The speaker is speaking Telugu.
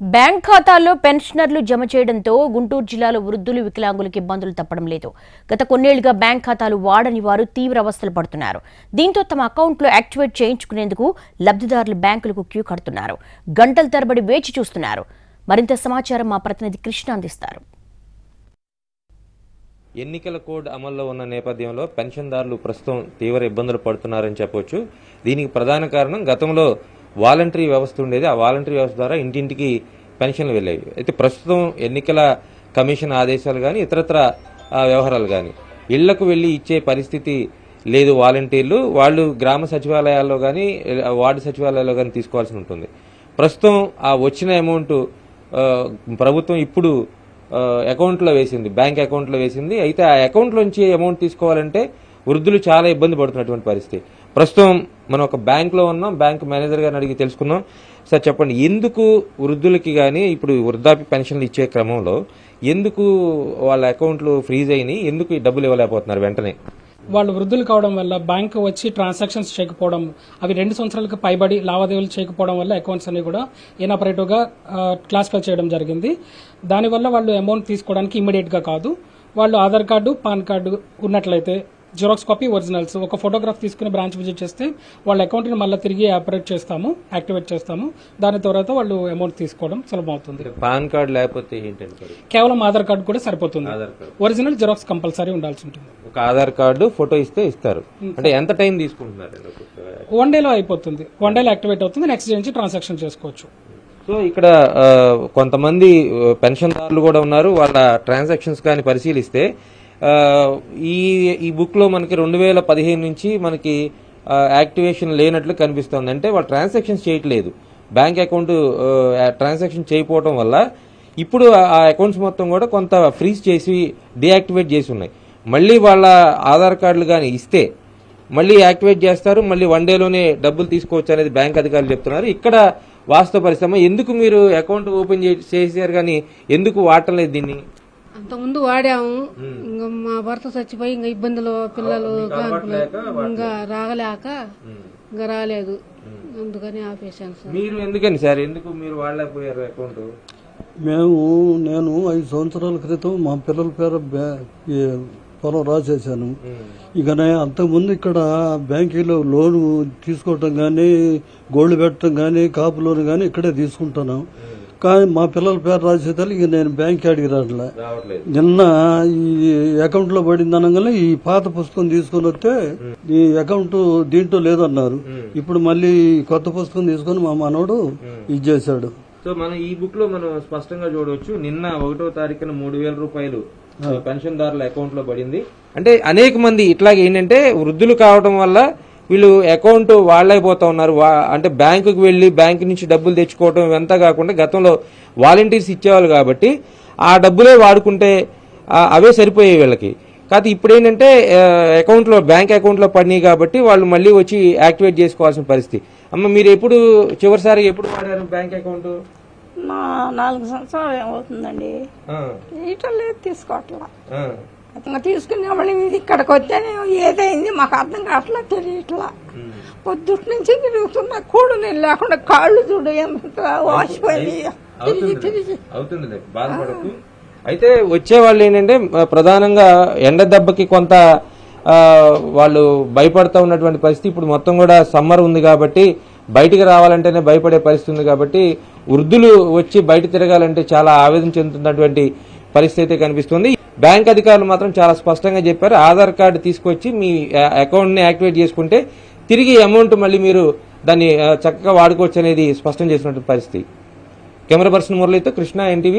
బ్యాంక్ ఖాతాల్లో పెన్షనర్లు జమ చేయడంతో గుంటూరు జిల్లాలో వృద్ధులు వికలాంగులకు ఇబ్బందులు తప్పడం లేదు. గత కొన్నేళ్లుగా బ్యాంక్ ఖాతాలు వాడని వారు తీవ్ర అవస్థలు పడుతున్నారు. దీంతో తమ అకౌంట్లో యాక్టివేట్ చేయించుకునేందుకు లబ్ధిదారులు బ్యాంకులకు క్యూ కడుతున్నారు. గంటల తరబడి వేచి చూస్తున్నారు. మరింత సమాచారం మా ప్రతినిధి కృష్ణ అందిస్తారు. ఎన్నికల కోడ్ అమల్లో ఉన్న నేపథ్యంలో పెన్షన్దారులు ప్రస్తుతం తీవ్ర ఇబ్బందులు పడుతున్నారని చెప్పొచ్చు. దీనికి ప్రధాన కారణం గతంలో వాలంటరీ వ్యవస్థ ఉండేది. ఆ వాలంటరీ వ్యవస్థ ద్వారా ఇంటింటికి పెన్షన్లు వెళ్ళేవి. అయితే ప్రస్తుతం ఎన్నికల కమిషన్ ఆదేశాలు కానీ ఇతరత్ర వ్యవహారాలు కానీ ఇళ్లకు వెళ్లి ఇచ్చే పరిస్థితి లేదు. వాలంటీర్లు వాళ్ళు గ్రామ సచివాలయాల్లో కానీ వార్డు సచివాలయాల్లో కానీ తీసుకోవాల్సి ఉంటుంది. ప్రస్తుతం ఆ వచ్చిన అమౌంట్ ప్రభుత్వం ఇప్పుడు అకౌంట్లో వేసింది, బ్యాంక్ అకౌంట్లో వేసింది. అయితే ఆ అకౌంట్లోంచి అమౌంట్ తీసుకోవాలంటే వృద్ధులు చాలా ఇబ్బంది పడుతున్నటువంటి పరిస్థితి. ప్రస్తుతం మనం ఒక బ్యాంక్లో ఉన్నాం. బ్యాంక్ మేనేజర్ గారిని అడిగి తెలుసుకుందాం. సార్ చెప్పండి, ఎందుకు వృద్ధులకి కానీ ఇప్పుడు వృద్ధాప్య పెన్షన్లు ఇచ్చే క్రమంలో ఎందుకు వాళ్ళ అకౌంట్లు ఫ్రీజ్ అయినాయి, ఎందుకు ఈ డబ్బులు ఇవ్వలేకపోతున్నారు వెంటనే? వాళ్ళు వృద్ధులు కావడం వల్ల బ్యాంకు వచ్చి ట్రాన్సాక్షన్స్ చేయకపోవడం, అవి 2 సంవత్సరాలకు పైబడి లావాదేవీలు చేయకపోవడం వల్ల అకౌంట్స్ అన్ని కూడా ఇనాపరేటివ్గా క్లాసిఫై చేయడం జరిగింది. దానివల్ల వాళ్ళు అమౌంట్ తీసుకోవడానికి ఇమ్మీడియట్ గా కాదు, వాళ్ళు ఆధార్ కార్డు, పాన్ కార్డు ఉన్నట్లయితే జిరాక్స్ కాపీ, ఒరిజినల్స్ ఒక ఫోటోగ్రాఫ్ తీసుకుని బ్రాంచ్ విజిట్ చేస్తే వాళ్ళ అకౌంట్ ని మళ్ళీ తిరిగి యాక్టివేట్ చేస్తాము. దాని తర్వాత వాళ్ళు అమౌంట్ తీసుకోవడం సులభం అవుతుంది. పాన్ కార్డు లేకపోతే ఏంటంటే కేవలం ఆధార్ కార్డు కూడా సరిపోతుంది. ఒరిజినల్ జిరాక్స్ కంపల్సరీ ఉండాల్సి ఉంటుంది. ఒక ఆధార్ కార్డు, ఫోటో ఇస్తే ఇస్తారు. అంటే ఎంత టైం తీసుకుంటున్నారు? 1 డేలో అయిపోతుంది. 1 డేలో యాక్టివేట్ అవుతుంది. నెక్స్ట్ డే నుంచి ట్రాన్సాక్షన్ చేసుకోవచ్చు. సో ఇక్కడ కొంతమంది పెన్షన్దారులు కూడా ఉన్నారు. వాళ్ళ ట్రాన్సాక్షన్స్ కానీ పరిశీలిస్తే ఈ బుక్ లో మనకి 2015 నుంచి మనకి యాక్టివేషన్ లేనట్లు కనిపిస్తుంది. అంటే వాళ్ళు ట్రాన్సాక్షన్స్ చేయట్లేదు. బ్యాంక్ అకౌంట్ ట్రాన్సాక్షన్ చేయకపోవడం వల్ల ఇప్పుడు ఆ అకౌంట్స్ మొత్తం కూడా కొంత ఫ్రీజ్ చేసి డీయాక్టివేట్ చేసి ఉన్నాయి. మళ్ళీ వాళ్ళ ఆధార్ కార్డులు కానీ ఇస్తే మళ్ళీ యాక్టివేట్ చేస్తారు. మళ్ళీ 1 డేలోనే డబ్బులు తీసుకోవచ్చు అనేది బ్యాంక్ అధికారులు చెప్తున్నారు. ఇక్కడ వాస్తవ పరిశ్రమ ఎందుకు మీరు అకౌంట్ ఓపెన్ చేశారు కానీ ఎందుకు వాడటం లేదు దీన్ని? అంతకుముందు వాడాము. ఇంకా మా భర్త చచ్చిపోయి ఇంకా ఇబ్బందులు, పిల్లలు ఇంకా రాగలేక ఇంకా రాలేదు, అందుకని ఆపేశాను సార్. మీరు ఎందుకని సార్, ఎందుకు మీరు వాడలేకపోయారు అకౌంట్? నేను 5 సంవత్సరాల క్రితం మా పిల్లల పేరు పొలం రాసేసాను. ఇక అంతకుముందు ఇక్కడ బ్యాంకీలో లోను తీసుకోవటం కానీ, గోల్డ్ పెట్టడం కానీ, కాపు లోన్ కానీ ఇక్కడే తీసుకుంటున్నాం. కానీ మా పిల్లల పేరు రాసేదాన్ని ఇక నేను బ్యాంక్ అడిగి రావట్లే. నిన్న ఈ అకౌంట్ లో పడింది అనగానే ఈ పాత పుస్తకం తీసుకుని వస్తే ఈ అకౌంట్ దీంట్లో లేదన్నారు. ఇప్పుడు మళ్ళీ కొత్త పుస్తకం తీసుకుని మా మనోడు ఇచ్చేసాడు. సో మనం ఈ బుక్ లో మనం స్పష్టంగా చూడవచ్చు, నిన్న 1వ తారీఖున 3000 రూపాయలు పెన్షన్దారుల అకౌంట్ లో పడింది. అంటే అనేక మంది ఇట్లాగే ఏంటంటే వృద్ధులు కావడం వల్ల వీళ్ళు అకౌంట్ వాడలేకపోతా ఉన్నారు. అంటే బ్యాంకుకి వెళ్లి బ్యాంక్ నుంచి డబ్బులు తెచ్చుకోవడం ఇవంతా కాకుండా గతంలో వాలంటీర్స్ ఇచ్చేవాళ్ళు కాబట్టి ఆ డబ్బులే వాడుకుంటే అవే సరిపోయాయి వీళ్ళకి. కాదు ఇప్పుడు ఏంటంటే అకౌంట్లో బ్యాంక్ అకౌంట్లో పడినాయి కాబట్టి వాళ్ళు మళ్ళీ వచ్చి యాక్టివేట్ చేసుకోవాల్సిన పరిస్థితి. అమ్మ, మీరు చివరిసారి ఎప్పుడు వాడారు బ్యాంక్ అకౌంట్? 4 సంవత్సరాలు ఏమవుతుందండి. ఇట్లా లేదు, తీసుకోవట్లా. తీసుకునే వాళ్ళు ఇక్కడికి వస్తే ఏదైంది మాకు అర్థం కావట్లా, తెలియట్లా. పొద్దుటి నుంచి తిరుగుతున్నా కూడు నేను లేకుండా కాళ్ళు చూడు ఎంత వాసిపోయింది. అవుతుంది, బాధపడకు. అయితే వచ్చే వాళ్ళు ఏంటంటే ప్రధానంగా ఎండ దెబ్బకి కొంత వాళ్ళు భయపడతా ఉన్నటువంటి పరిస్థితి. ఇప్పుడు మొత్తం కూడా సమ్మర్ ఉంది కాబట్టి బయటికి రావాలంటేనే భయపడే పరిస్థితి ఉంది కాబట్టి వృద్ధులు వచ్చి బయట తిరగాలంటే చాలా ఆవేదన చెందుతున్నటువంటి పరిస్థితి కనిపిస్తుంది. బ్యాంక్ అధికారులు మాత్రం చాలా స్పష్టంగా చెప్పారు, ఆధార్ కార్డు తీసుకొచ్చి మీ అకౌంట్ ని యాక్టివేట్ చేసుకుంటే తిరిగి అమౌంట్ మళ్ళీ మీరు దాన్ని చక్కగా వాడుకోవచ్చు అనేది స్పష్టం చేసినటువంటి పరిస్థితి. కెమెరా పర్సన్ మురళితో కృష్ణ, NTV.